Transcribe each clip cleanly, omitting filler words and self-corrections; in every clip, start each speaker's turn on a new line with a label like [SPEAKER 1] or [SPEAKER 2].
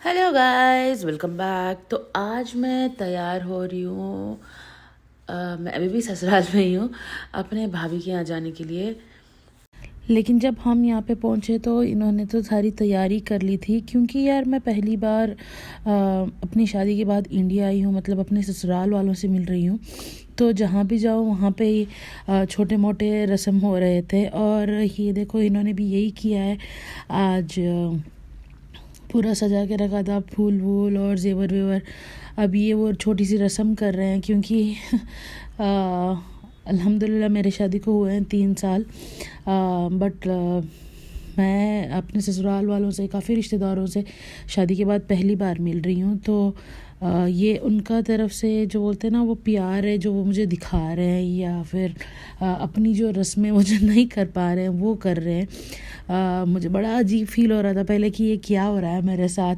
[SPEAKER 1] Hello guys, welcome back. तो आज मैं तैयार हो रही हूँ। मैं अभी भी ससुराल में ही हूँ अपने भाभी के यहाँ जाने के लिए। लेकिन जब हम यहाँ पे पहुँचे तो इन्होंने तो सारी तैयारी कर ली थी, क्योंकि यार मैं पहली बार अपनी शादी के बाद इंडिया आई हूँ, मतलब अपने ससुराल वालों से मिल रही हूँ। तो जहाँ भी जाओ वहाँ पे ही छोटे मोटे रस्म हो रहे थे, और ये देखो इन्होंने भी यही किया है। आज पूरा सजा के रखा था, फूल वूल और जेवर वेवर। अब ये वो छोटी सी रस्म कर रहे हैं, क्योंकि अल्हम्दुलिल्लाह मेरे शादी को हुए हैं 3 साल। बट मैं अपने ससुराल वालों से, काफ़ी रिश्तेदारों से शादी के बाद पहली बार मिल रही हूँ। तो ये उनका तरफ से जो बोलते हैं ना, वो प्यार है जो वो मुझे दिखा रहे हैं, या फिर अपनी जो रस्में वो जो नहीं कर पा रहे हैं वो कर रहे हैं। मुझे बड़ा अजीब फील हो रहा था पहले कि ये क्या हो रहा है मेरे साथ।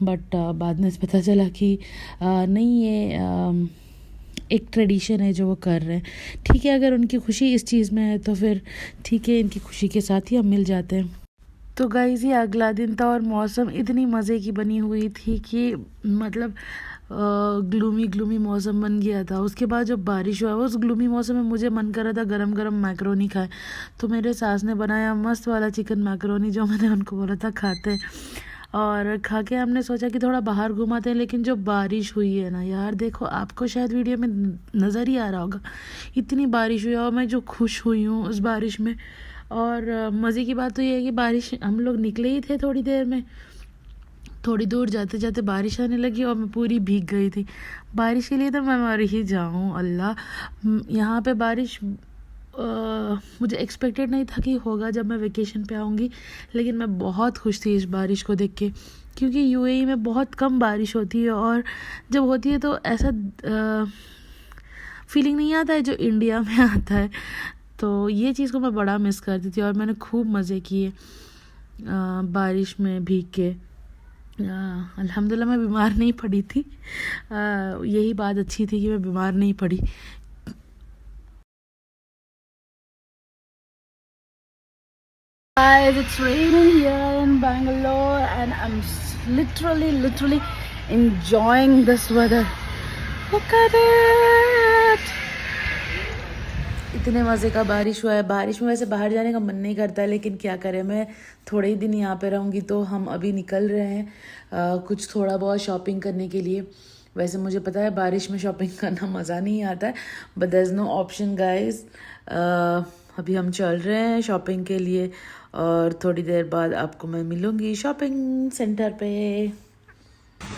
[SPEAKER 1] बट बाद में पता चला कि नहीं, ये एक ट्रेडिशन है जो वो कर रहे हैं। ठीक है, अगर उनकी खुशी इस चीज़ में है तो फिर ठीक है, इनकी खुशी के साथ ही हम मिल जाते हैं। तो गाइस, ये अगला दिन था और मौसम इतनी मज़े की बनी हुई थी कि मतलब ग्लूमी ग्लूमी मौसम बन गया था। उसके बाद जब बारिश हुआ, उस ग्लूमी मौसम में मुझे मन कर रहा था गरम गरम मैक्रोनी खाए। तो मेरे सास ने बनाया मस्त वाला चिकन मैक्रोनी, जो मैंने उनको बोला था खाते। और खा के हमने सोचा कि थोड़ा बाहर घुमाते हैं, लेकिन जो बारिश हुई है ना यार, देखो आपको शायद वीडियो में नज़र ही आ रहा होगा, इतनी बारिश हुई। और मैं जो खुश हुई हूँ उस बारिश में। और मज़े की बात तो ये है कि बारिश, हम लोग निकले ही थे थोड़ी देर में, थोड़ी दूर जाते जाते बारिश आने लगी और मैं पूरी भीग गई थी। बारिश के लिए तो मैं मर ही जाऊँ अल्लाह। यहाँ पे बारिश मुझे एक्सपेक्टेड नहीं था कि होगा जब मैं वेकेशन पे आऊँगी, लेकिन मैं बहुत खुश थी इस बारिश को देख के, क्योंकि यूएई में बहुत कम बारिश होती है, और जब होती है तो ऐसा फीलिंग नहीं आता है जो इंडिया में आता है। तो ये चीज़ को मैं बड़ा मिस करती थी, और मैंने खूब मज़े किए बारिश में भीग के। अल्हम्दुलिल्लाह मैं बीमार नहीं पड़ी थी। यही बात अच्छी थी कि मैं बीमार नहीं पड़ी। Guys, it's raining here in Bangalore and I'm literally enjoying this weather. Look at it! इतने मज़े का बारिश हुआ है। बारिश में वैसे बाहर जाने का मन नहीं करता है, लेकिन क्या करें, मैं थोड़े ही दिन यहाँ पे रहूँगी। तो हम अभी निकल रहे हैं कुछ थोड़ा बहुत शॉपिंग करने के लिए। वैसे मुझे पता है बारिश में शॉपिंग करना मज़ा नहीं आता है, but there is no option guys. अभी हम चल रहे हैं शॉपिंग के लिए, और थोड़ी देर बाद आपको मैं मिलूँगी शॉपिंग सेंटर पे।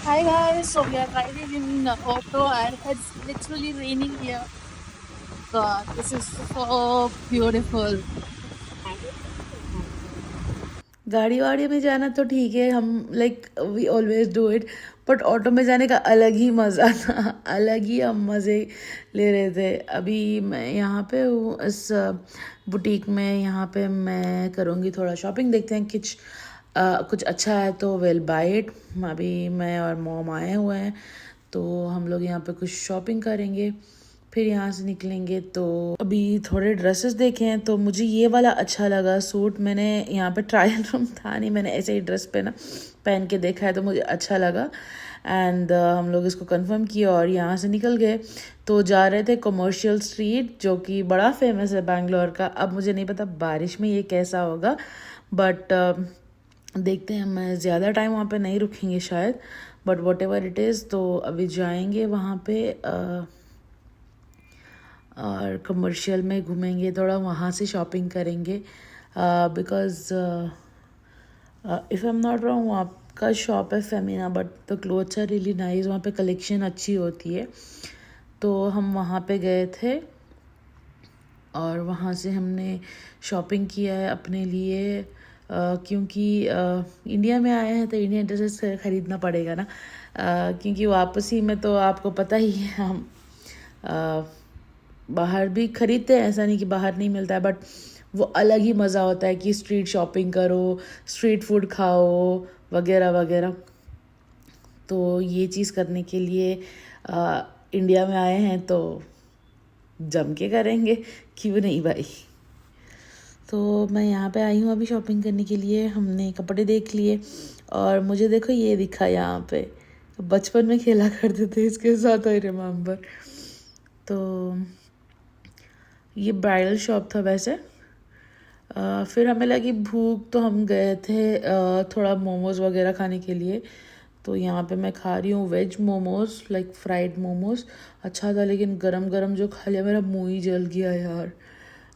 [SPEAKER 1] Hi guys, so we are riding in the auto and it's literally raining here. God, this is so beautiful. गाड़ी वाड़ी में जाना तो ठीक है, हम like we always do it, but auto में जाने का अलग ही मज़ा था, अलग ही हम मज़े ले रहे थे। अभी मैं यहाँ पे हूँ इस बुटीक में, यहाँ पे मैं करूँगी थोड़ा शॉपिंग, देखते हैं कुछ अच्छा है तो वेल बाय इट। अभी मैं और मॉम आए हुए हैं, तो हम लोग यहाँ पे कुछ शॉपिंग करेंगे, फिर यहाँ से निकलेंगे। तो अभी थोड़े ड्रेसेस देखे हैं, तो मुझे ये वाला अच्छा लगा सूट। मैंने यहाँ पे ट्रायल रूम था नहीं, मैंने ऐसे ही ड्रेस पे ना पहन के देखा है, तो मुझे अच्छा लगा। एंड हम लोग इसको कंफर्म किया और यहाँ से निकल गए। तो जा रहे थे कमर्शियल स्ट्रीट, जो कि बड़ा फेमस है बैंगलोर का। अब मुझे नहीं पता बारिश में ये कैसा होगा, बट देखते हैं। मैं ज़्यादा टाइम वहाँ पे नहीं रुकेंगे शायद, but what ever it is. तो अभी जाएंगे वहाँ पे और कमर्शियल में घूमेंगे थोड़ा, वहाँ से शॉपिंग करेंगे। Because if I am not wrong, वहाँ का शॉप है Femina, but the clothes are really nice, वहाँ पे कलेक्शन अच्छी होती है। तो हम वहाँ पे गए थे और वहाँ से हमने शॉपिंग किया है अपने लिए, क्योंकि इंडिया में आए हैं तो इंडियन ड्रेसेस ख़रीदना पड़ेगा ना। क्योंकि वापसी में तो आपको पता ही है, हम बाहर भी ख़रीदते हैं, ऐसा नहीं कि बाहर नहीं मिलता है, बट वो अलग ही मज़ा होता है कि स्ट्रीट शॉपिंग करो, स्ट्रीट फूड खाओ वगैरह वगैरह। तो ये चीज़ करने के लिए इंडिया में आए हैं, तो जम के करेंगे, क्यों नहीं भाई। तो मैं यहाँ पे आई हूँ अभी शॉपिंग करने के लिए। हमने कपड़े देख लिए और मुझे देखो ये दिखा यहाँ पे, बचपन में खेला करते थे इसके साथ, आई रिमेम्बर। तो ये ब्राइडल शॉप था वैसे। फिर हमें लगी भूख तो हम गए थे थोड़ा मोमोज़ वगैरह खाने के लिए। तो यहाँ पे मैं खा रही हूँ veg momos, like fried momos. अच्छा था, लेकिन गरम गरम जो खा लिया मेरा मुँह ही जल गया यार।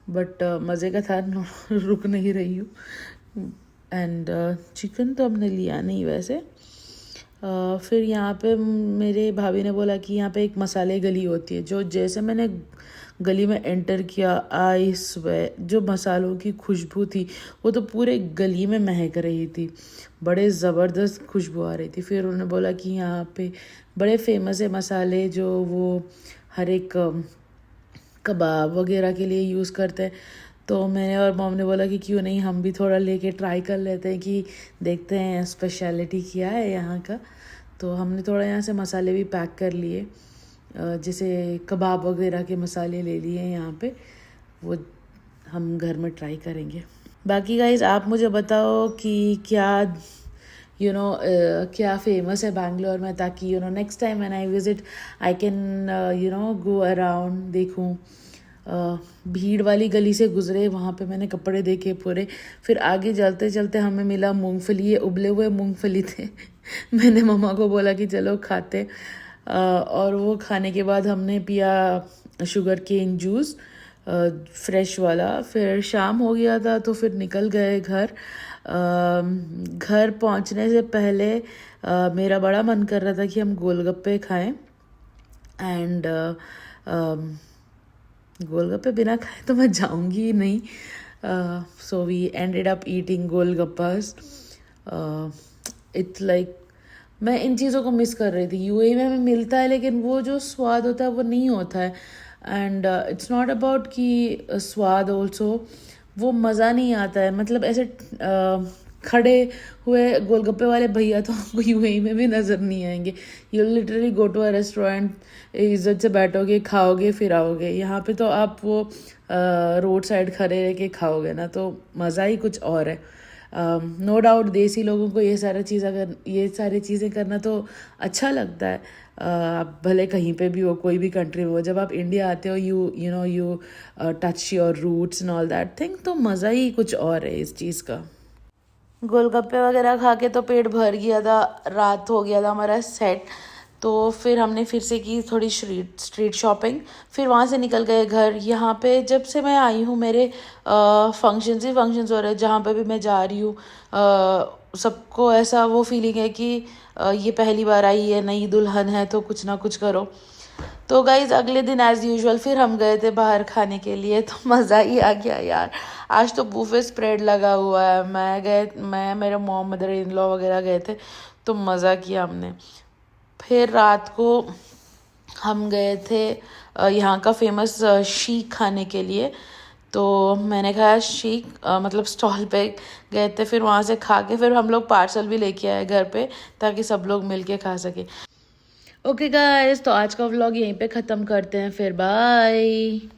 [SPEAKER 1] बट मज़े का था, रुक नहीं रही हूँ। एंड चिकन तो हमने लिया नहीं वैसे। फिर यहाँ पे मेरे भाभी ने बोला कि यहाँ पे एक मसाले गली होती है, जो जैसे मैंने गली में एंटर किया, आई स्वे, जो मसालों की खुशबू थी वो तो पूरे गली में महक रही थी, बड़े ज़बरदस्त खुशबू आ रही थी। फिर उन्होंने बोला कि यहाँ पे बड़े फेमस है मसाले, जो वो हर एक कबाब वगैरह के लिए यूज़ करते हैं। तो मैंने और मॉम ने बोला कि क्यों नहीं हम भी थोड़ा लेके ट्राई कर लेते हैं, कि देखते हैं स्पेशलिटी क्या है यहाँ का। तो हमने थोड़ा यहाँ से मसाले भी पैक कर लिए, जैसे कबाब वगैरह के मसाले ले लिए यहाँ पे, वो हम घर में ट्राई करेंगे। बाकी गाइज आप मुझे बताओ कि क्या क्या फेमस है बैंगलोर में, ताकि next time when I visit I can go around, देखूँ। भीड़ वाली गली से गुजरे, वहाँ पे मैंने कपड़े देखे पूरे। फिर आगे चलते चलते हमें मिला मूंगफली, ये उबले हुए मूंगफली थे। मैंने मम्मा को बोला कि चलो खाते, और वो खाने के बाद हमने पिया शुगर केन जूस फ्रेश वाला। फिर शाम हो गया था तो फिर निकल गए घर। घर पहुंचने से पहले मेरा बड़ा मन कर रहा था कि हम गोलगप्पे खाएं, एंड गोलगप्पे बिना खाए तो मैं जाऊंगी ही नहीं। So we ended up eating golgappas. It's like मैं इन चीज़ों को मिस कर रही थी। यूएई में हमें मिलता है, लेकिन वो जो स्वाद होता है वो नहीं होता है। एंड इट्स नॉट अबाउट कि स्वाद ऑल्सो, वो मज़ा नहीं आता है। मतलब ऐसे खड़े हुए गोलगप्पे वाले भैया तो आपको यूएई में भी नज़र नहीं आएंगे। You literally go to a restaurant, इज्जत से बैठोगे, खाओगे, फिर आओगे। यहाँ पे तो आप वो रोड साइड खड़े रह के खाओगे ना, तो मज़ा ही कुछ और है। नो डाउट देसी लोगों को ये सारी चीज़ें करना तो अच्छा लगता है। आप भले कहीं पे भी हो, कोई भी कंट्री में हो, जब आप इंडिया आते हो you touch your roots and all that thing, तो मज़ा ही कुछ और है इस चीज़ का। गोलगप्पे वगैरह खा के तो पेट भर गया था, रात हो गया था हमारा सेट। तो फिर हमने फिर से की थोड़ी स्ट्रीट शॉपिंग, फिर वहाँ से निकल गए घर। यहाँ पे जब से मैं आई हूँ मेरे फंक्शंस ही फंक्शंस हो रहे हैं। जहाँ पे भी मैं जा रही हूँ सबको ऐसा वो फीलिंग है कि ये पहली बार आई है, नई दुल्हन है, तो कुछ ना कुछ करो। तो गाइज अगले दिन एज़ यूजुअल फिर हम गए थे बाहर खाने के लिए, तो मज़ा ही आ गया यार। आज तो बूफे स्प्रेड लगा हुआ है। मैं मेरे मॉम, मदर इन लॉ वगैरह गए थे, तो मज़ा किया हमने। फिर रात को हम गए थे यहाँ का फेमस शीख खाने के लिए। तो मैंने खाया शीख, मतलब स्टॉल पे गए थे। फिर वहाँ से खा के फिर हम लोग पार्सल भी लेके आए घर पे, ताकि सब लोग मिल के खा सके। ओके गाइस, तो आज का व्लॉग यहीं पे ख़त्म करते हैं। फिर बाय।